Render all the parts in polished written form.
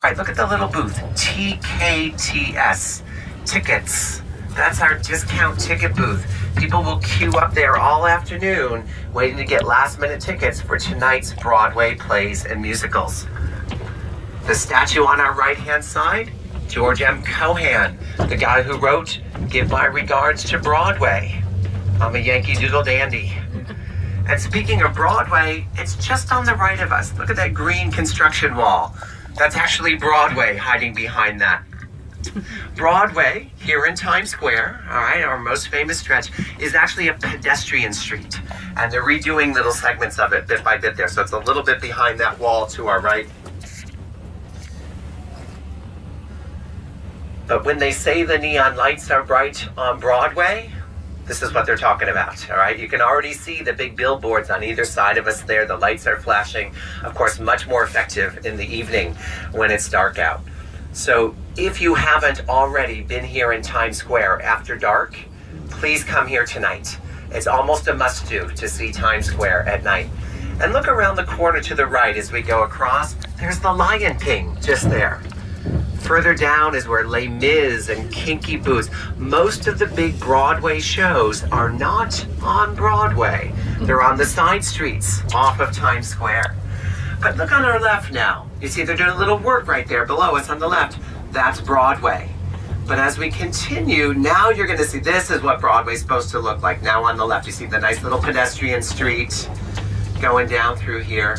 All right, look at the little booth, TKTS, tickets. That's our discount ticket booth. People will queue up there all afternoon waiting to get last-minute tickets for tonight's Broadway plays and musicals. The statue on our right-hand side, George M. Cohan, the guy who wrote Give My Regards to Broadway. I'm a Yankee Doodle dandy. And speaking of Broadway, it's just on the right of us. Look at that green construction wall. That's actually Broadway hiding behind that. Broadway, here in Times Square, all right, our most famous stretch, is actually a pedestrian street. And they're redoing little segments of it bit by bit there. So it's a little bit behind that wall to our right. But when they say the neon lights are bright on Broadway, this is what they're talking about, all right? You can already see the big billboards on either side of us there. The lights are flashing. Of course, much more effective in the evening when it's dark out. So if you haven't already been here in Times Square after dark, please come here tonight. It's almost a must-do to see Times Square at night. And look around the corner to the right as we go across. There's the Lion King just there. Further down is where Les Mis and Kinky Boots. Most of the big Broadway shows are not on Broadway. They're on the side streets off of Times Square. But look on our left now. You see they're doing a little work right there below us on the left. That's Broadway. But as we continue, now you're going to see this is what Broadway's supposed to look like. Now on the left, you see the nice little pedestrian street going down through here.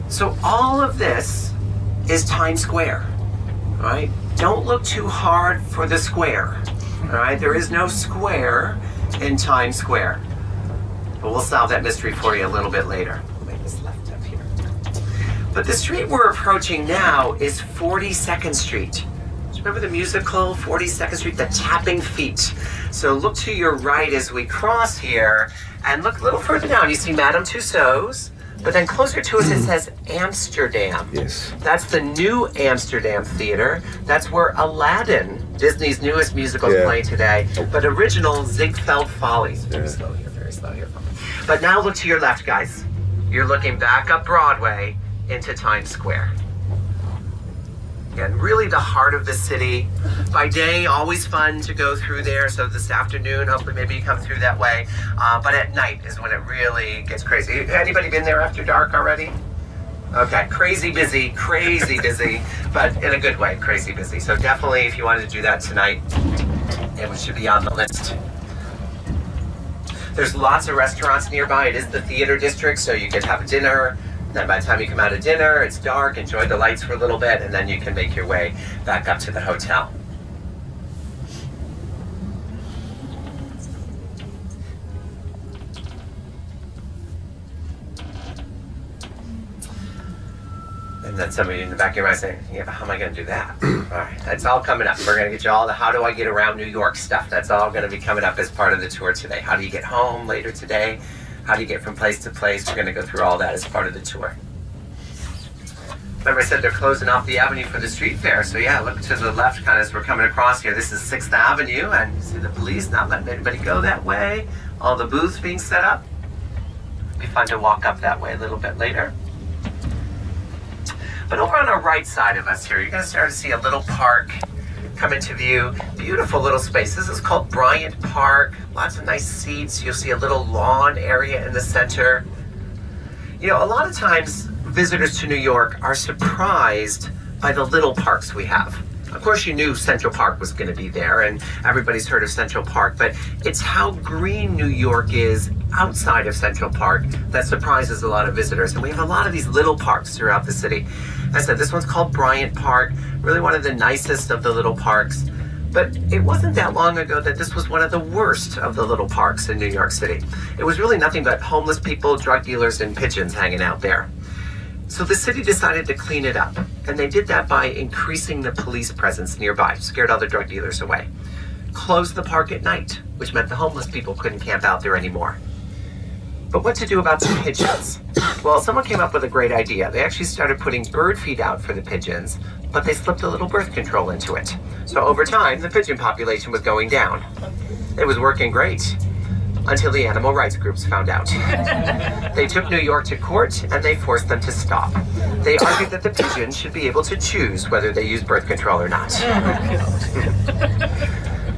So all of this is Times Square, all right? Don't look too hard for the square, all right? There is no square in Times Square. But we'll solve that mystery for you a little bit later. I'll make this left up here. But the street we're approaching now is 42nd Street. Remember the musical 42nd Street, the tapping feet? So look to your right as we cross here, and look a little further down. You see Madame Tussauds. But then closer to us, it says Amsterdam. Yes. That's the new Amsterdam Theater. That's where Aladdin, Disney's newest musical, is playing today. But original Ziegfeld Follies. Very slow here, very slow here. But now look to your left, guys. You're looking back up Broadway into Times Square. Again, really the heart of the city. By day, always fun to go through there. So this afternoon, hopefully maybe you come through that way. But at night is when it really gets crazy. Anybody been there after dark already? Okay, crazy busy, but in a good way, crazy busy. So definitely if you wanted to do that tonight, it should be on the list. There's lots of restaurants nearby. It is the theater district, so you could have dinner. Then by the time you come out of dinner, it's dark, enjoy the lights for a little bit, and then you can make your way back up to the hotel. And then somebody in the back of your mind saying, yeah, but how am I going to do that? All right, that's all coming up. We're going to get you all the how do I get around New York stuff. That's all going to be coming up as part of the tour today. How do you get home later today? How do you get from place to place? We're going to go through all that as part of the tour. Remember I said they're closing off the avenue for the street fair. So yeah, look to the left kind of as we're coming across here. This is 6th Avenue, and you see the police not letting anybody go that way. All the booths being set up. It'll be fun to walk up that way a little bit later. But over on the right side of us here, you're going to start to see a little park come into view. Beautiful little space. This is called Bryant Park. Lots of nice seats. You'll see a little lawn area in the center. You know, a lot of times visitors to New York are surprised by the little parks we have. Of course, you knew Central Park was going to be there, and everybody's heard of Central Park, but it's how green New York is outside of Central Park that surprises a lot of visitors. And we have a lot of these little parks throughout the city. As I said, this one's called Bryant Park, really one of the nicest of the little parks. But it wasn't that long ago that this was one of the worst of the little parks in New York City. It was really nothing but homeless people, drug dealers, and pigeons hanging out there. So the city decided to clean it up, and they did that by increasing the police presence nearby, scared all the drug dealers away. Closed the park at night, which meant the homeless people couldn't camp out there anymore. But what to do about the pigeons? Well, someone came up with a great idea. They actually started putting bird feed out for the pigeons, but they slipped a little birth control into it. So over time, the pigeon population was going down. It was working great. until the animal rights groups found out. They took New York to court and they forced them to stop. They argued that the pigeons should be able to choose whether they use birth control or not.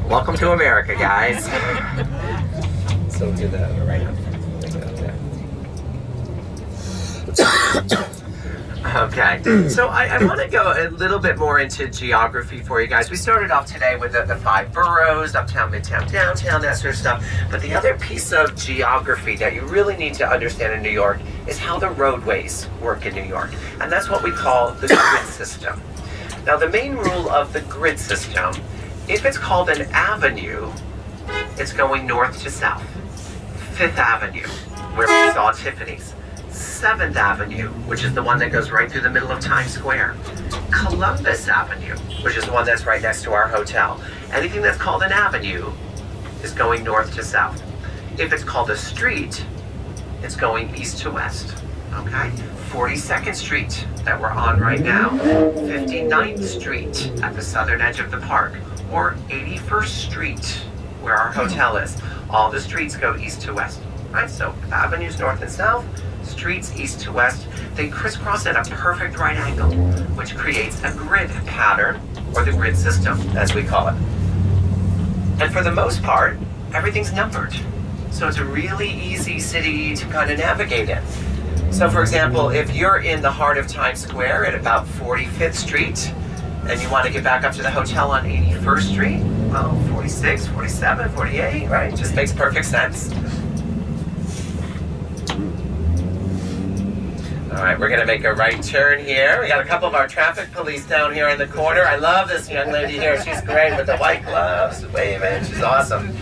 Welcome to America, guys. So do the right hand. Okay, so I want to go a little bit more into geography for you guys. We started off today with the 5 boroughs, uptown, midtown, downtown, that sort of stuff. But the other piece of geography that you really need to understand in New York is how the roadways work in New York. And that's what we call the grid system. Now, the main rule of the grid system, if it's called an avenue, it's going north to south. 5th Avenue, where we saw Tiffany's. 7th Avenue, which is the one that goes right through the middle of Times Square. Columbus Avenue, which is the one that's right next to our hotel. Anything that's called an avenue is going north to south. If it's called a street, it's going east to west. Okay? 42nd Street that we're on right now. 59th Street at the southern edge of the park. Or 81st Street, where our hotel is. All the streets go east to west. Right? So avenues north and south, streets east to west, they crisscross at a perfect right angle, which creates a grid pattern, or the grid system, as we call it. And for the most part, everything's numbered. So it's a really easy city to kind of navigate in. So for example, if you're in the heart of Times Square at about 45th Street, and you want to get back up to the hotel on 81st Street, well, 46, 47, 48, right? Just makes perfect sense. All right, we're gonna make a right turn here. We got a couple of our traffic police down here in the corner. I love this young lady here. She's great with the white gloves, waving. She's awesome.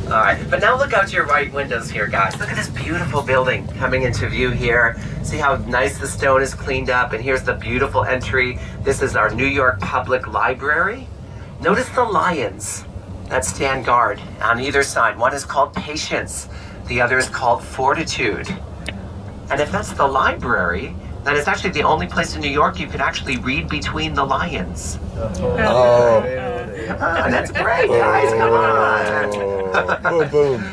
All right, but now look out to your right windows here, guys. Look at this beautiful building coming into view here. See how nice the stone is cleaned up, and here's the beautiful entry. This is our New York Public Library. Notice the lions that stand guard on either side. One is called Patience, the other is called Fortitude. And if that's the library, then it's actually the only place in New York you could actually read between the lions. Oh. Come on, that's great, guys, come on. Boom, boom.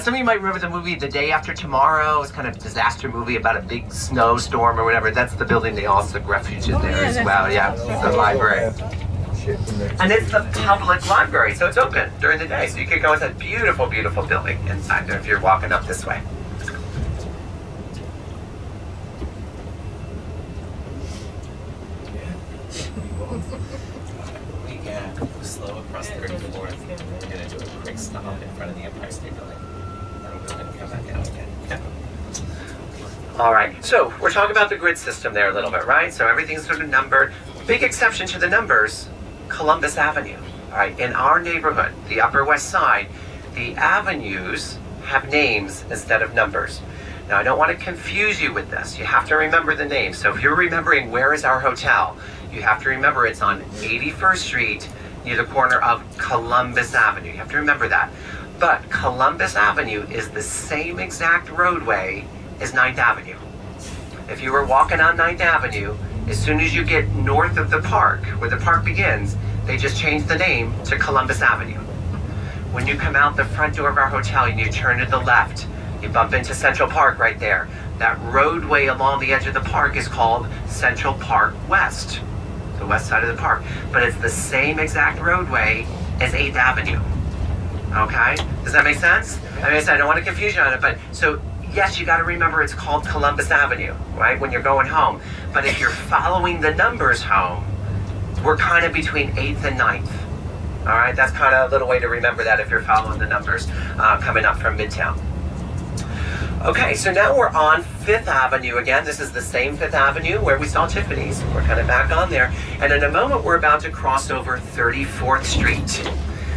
Some of you might remember the movie The Day After Tomorrow. It's kind of a disaster movie about a big snowstorm or whatever. That's the building they all took refuge in there as well. Yeah, the library. And it's the public library, so it's open during the day. So you could go into a beautiful, beautiful building inside there if you're walking up this way. We can slow across 34th. We're going to do a quick stop in front of the Empire State Building. Then we're going to come back out again. Yeah. All right, so we're talking about the grid system there a little bit, right? So everything's sort of numbered. Big exception to the numbers, Columbus Avenue. All right, in our neighborhood, the Upper West Side, the avenues have names instead of numbers. Now, I don't want to confuse you with this. You have to remember the names. So if you're remembering where is our hotel, you have to remember it's on 81st Street near the corner of Columbus Avenue. You have to remember that. But Columbus Avenue is the same exact roadway as 9th Avenue. If you were walking on 9th Avenue, as soon as you get north of the park, where the park begins, they just changed the name to Columbus Avenue. When you come out the front door of our hotel and you turn to the left, you bump into Central Park right there. That roadway along the edge of the park is called Central Park West, the west side of the park. But it's the same exact roadway as 8th Avenue. Okay? Does that make sense? I mean, I don't want to confuse you on it, but so yes, you got to remember it's called Columbus Avenue, right, when you're going home. But if you're following the numbers home, we're kind of between 8th and 9th. All right? That's kind of a little way to remember that if you're following the numbers coming up from Midtown. Okay, so now we're on 5th Avenue again. This is the same 5th Avenue where we saw Tiffany's. We're kind of back on there. And in a moment, we're about to cross over 34th Street.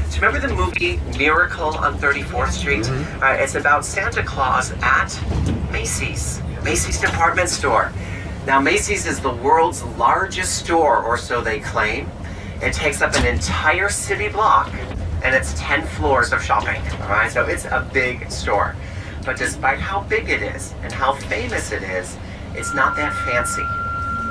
So remember the movie Miracle on 34th Street? Mm-hmm. It's about Santa Claus at Macy's. Macy's department store. Now, Macy's is the world's largest store, or so they claim. It takes up an entire city block, and it's 10 floors of shopping. All right, so it's a big store. But despite how big it is and how famous it is, it's not that fancy.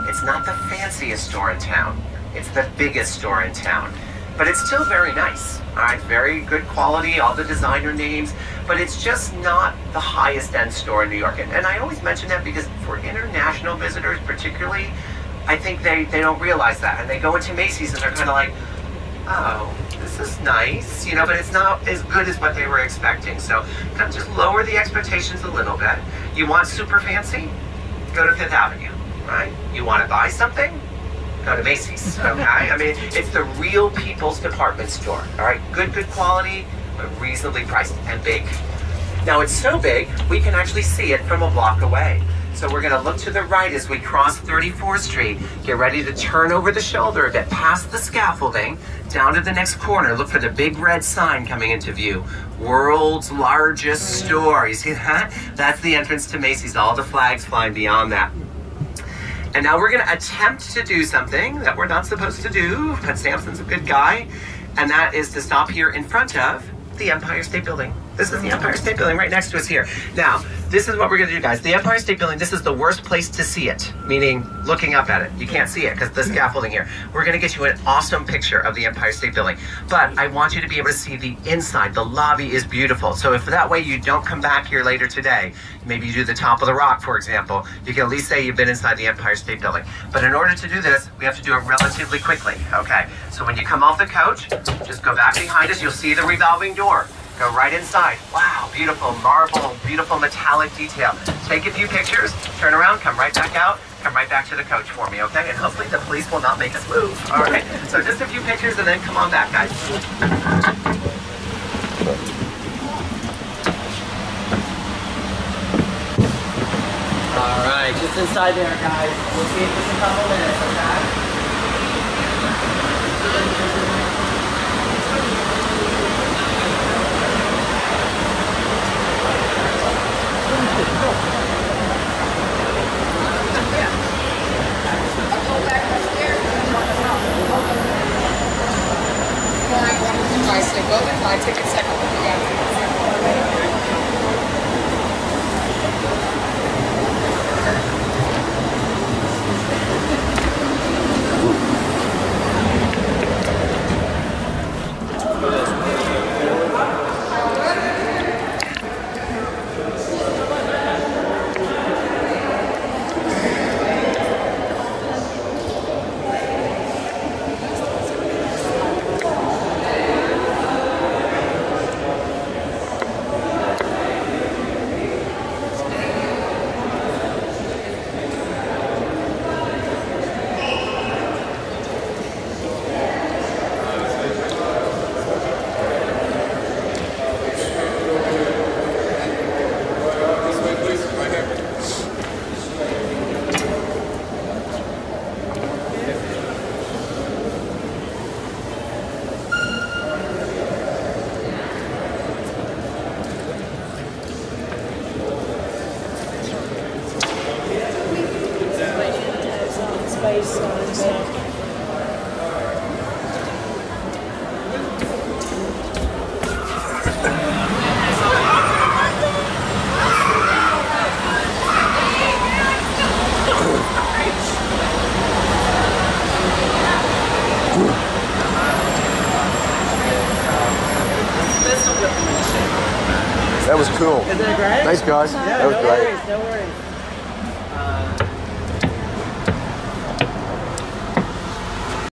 It's not the fanciest store in town. It's the biggest store in town. but it's still very nice. All right, very good quality, all the designer names, but it's just not the highest end store in New York. And I always mention that because for international visitors particularly, I think they don't realize that. And they go into Macy's and they're kind of like, oh, this is nice, you know, but it's not as good as what they were expecting. So kind of just lower the expectations a little bit. You want super fancy? Go to Fifth Avenue, right? You want to buy something? Go to Macy's, okay? I mean, it's the real people's department store, all right? Good quality, but reasonably priced and big. Now, it's so big, we can actually see it from a block away. So we're gonna look to the right as we cross 34th Street. Get ready to turn over the shoulder a bit past the scaffolding, down to the next corner. Look for the big red sign coming into view. World's largest store. You see that? That's the entrance to Macy's. All the flags flying beyond that. And now we're gonna attempt to do something that we're not supposed to do, but Samson's a good guy, and that is to stop here in front of the Empire State Building. This is the Empire State Building right next to us here. Now, this is what we're gonna do, guys. The Empire State Building, this is the worst place to see it, meaning looking up at it. You can't see it because the scaffolding here. We're gonna get you an awesome picture of the Empire State Building, but I want you to be able to see the inside. The lobby is beautiful. So if that way you don't come back here later today, maybe you do the top of the rock, for example, you can at least say you've been inside the Empire State Building. But in order to do this, we have to do it relatively quickly, okay? So when you come off the coach, just go back behind us, you'll see the revolving door. Go right inside. Wow, beautiful marble, beautiful metallic detail. Take a few pictures, turn around, come right back out, come right back to the coach for me, okay? And hopefully the police will not make us move. All right, so just a few pictures and then come on back, guys. All right, just inside there, guys. We'll see you in just a couple minutes, okay? Go and buy tickets second. Space and stuff. That was cool. Isn't that great? Thanks, guys. Yeah, That was no great. worries, no worries.